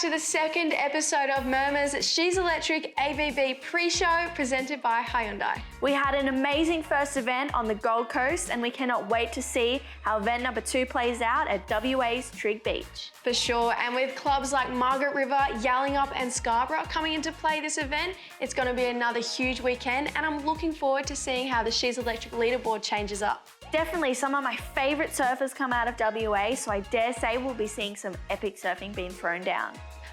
to the second episode of MurMur's She's Electric ABB pre-show presented by Hyundai. We had an amazing first event on the Gold Coast and we cannot wait to see how event number 2 plays out at WA's Trig Beach. For sure, and with clubs like Margaret River, Yallingup and Scarborough coming into play this event, it's going to be another huge weekend and I'm looking forward to seeing how the She's Electric leaderboard changes up. Definitely some of my favourite surfers come out of WA, so I dare say we'll be seeing some epic surfing being thrown down.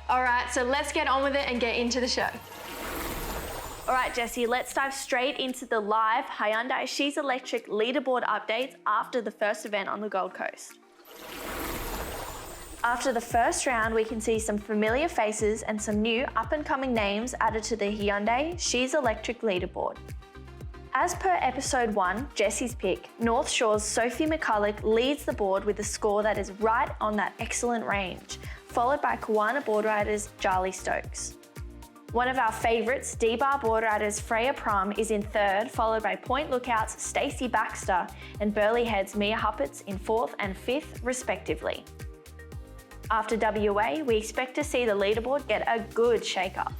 All right, so let's get on with it and get into the show. All right, Jessie, let's dive straight into the live Hyundai She's Electric leaderboard updates after the first event on the Gold Coast. After the first round, we can see some familiar faces and some new up-and-coming names added to the Hyundai She's Electric leaderboard. As per episode 1, Jessie's pick, North Shore's Sophie McCulloch leads the board with a score that is right on that excellent range, followed by Kawana board riders Charlie Stokes. One of our favourites, D-Bar board riders Freya Prum is in third, followed by Point Lookouts Stacey Baxter and Burleigh Head's Mia Huppets in 4th and 5th respectively. After WA, we expect to see the leaderboard get a good shake-up.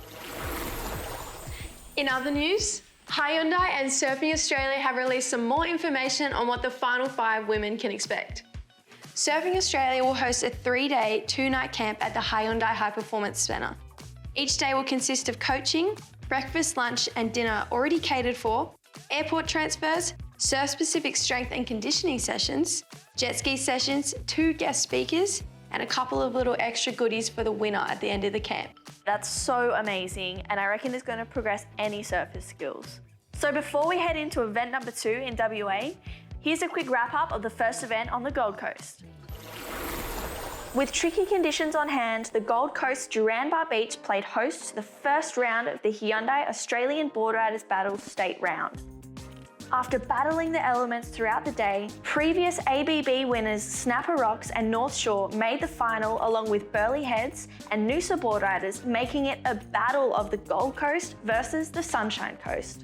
In other news, Hyundai and Surfing Australia have released some more information on what the final 5 women can expect. Surfing Australia will host a 3-day, 2-night camp at the Hyundai High Performance Centre. Each day will consist of coaching, breakfast, lunch and dinner already catered for, airport transfers, surf-specific strength and conditioning sessions, jet ski sessions, 2 guest speakers, and a couple of little extra goodies for the winner at the end of the camp. That's so amazing, and I reckon it's going to progress any surfer's skills. So before we head into event number 2 in WA, here's a quick wrap up of the first event on the Gold Coast. With tricky conditions on hand, the Gold Coast Duranbar Beach played host to the first round of the Hyundai Australian Board Riders Battles State Round. After battling the elements throughout the day, previous ABB winners Snapper Rocks and North Shore made the final along with Burleigh Heads and Noosa board riders, making it a battle of the Gold Coast versus the Sunshine Coast.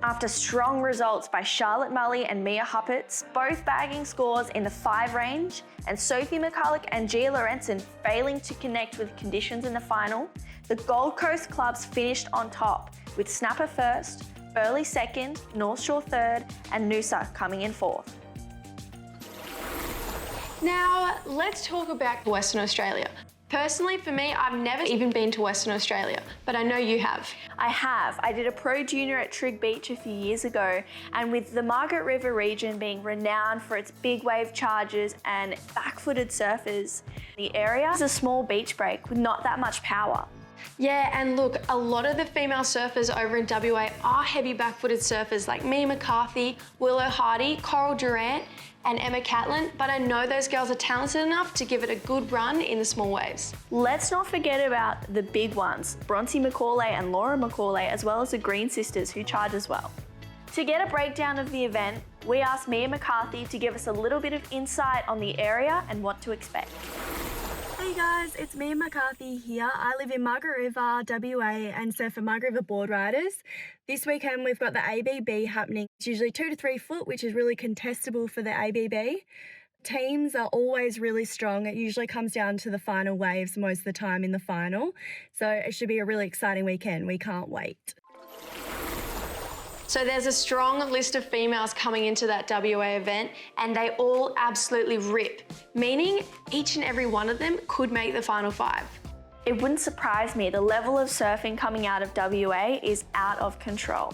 After strong results by Charlotte Mully and Mia Huppets, both bagging scores in the 5 range, and Sophie McCulloch and Gia Lorenzen failing to connect with conditions in the final, the Gold Coast clubs finished on top, with Snapper first, Burleigh second, North Shore third, and Noosa coming in 4th. Now, let's talk about Western Australia. Personally, for me, I've never even been to Western Australia, but I know you have. I have. I did a pro junior at Trig Beach a few years ago, and with the Margaret River region being renowned for its big wave charges and back-footed surfers, the area is a small beach break with not that much power. Yeah, and look, a lot of the female surfers over in WA are heavy back-footed surfers like Mia McCarthy, Willow Hardy, Coral Durant, and Emma Catlin, but I know those girls are talented enough to give it a good run in the small waves. Let's not forget about the big ones, Bronte McCauley and Laura McCauley, as well as the Green Sisters who charge as well. To get a breakdown of the event, we asked Mia McCarthy to give us a little bit of insight on the area and what to expect. Hey guys, it's Mia McCarthy here. I live in Margaret River, WA, and surf for Margaret River Board Riders. This weekend we've got the ABB happening. It's usually 2 to 3 foot, which is really contestable for the ABB. Teams are always really strong. It usually comes down to the final waves most of the time in the final. So it should be a really exciting weekend. We can't wait. So there's a strong list of females coming into that WA event and they all absolutely rip, meaning each and every one of them could make the final 5. It wouldn't surprise me, the level of surfing coming out of WA is out of control.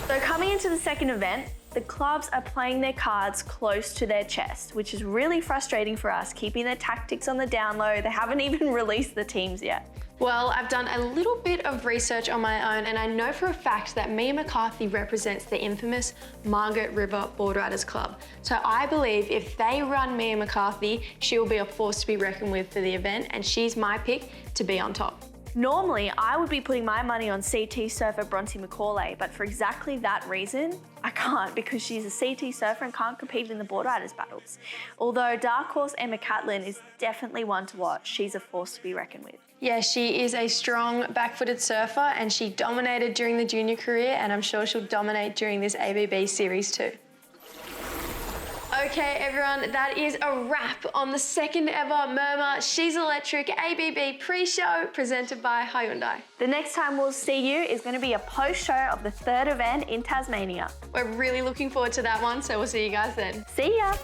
So coming into the second event, the clubs are playing their cards close to their chest, which is really frustrating for us, keeping their tactics on the down low. They haven't even released the teams yet. Well, I've done a little bit of research on my own and I know for a fact that Mia McCarthy represents the infamous Margaret River Board Riders Club. So I believe if they run Mia McCarthy, she will be a force to be reckoned with for the event and she's my pick to be on top. Normally, I would be putting my money on CT surfer Bronte McCauley, but for exactly that reason, I can't because she's a CT surfer and can't compete in the board riders battles. Although dark horse Emma Catlin is definitely one to watch. She's a force to be reckoned with. Yeah, she is a strong back-footed surfer and she dominated during the junior career and I'm sure she'll dominate during this ABB series too. Okay, everyone, that is a wrap on the second ever MurMur She's Electric ABB pre-show presented by Hyundai. The next time we'll see you is going to be a post-show of the third event in Tasmania. We're really looking forward to that one, so we'll see you guys then. See ya!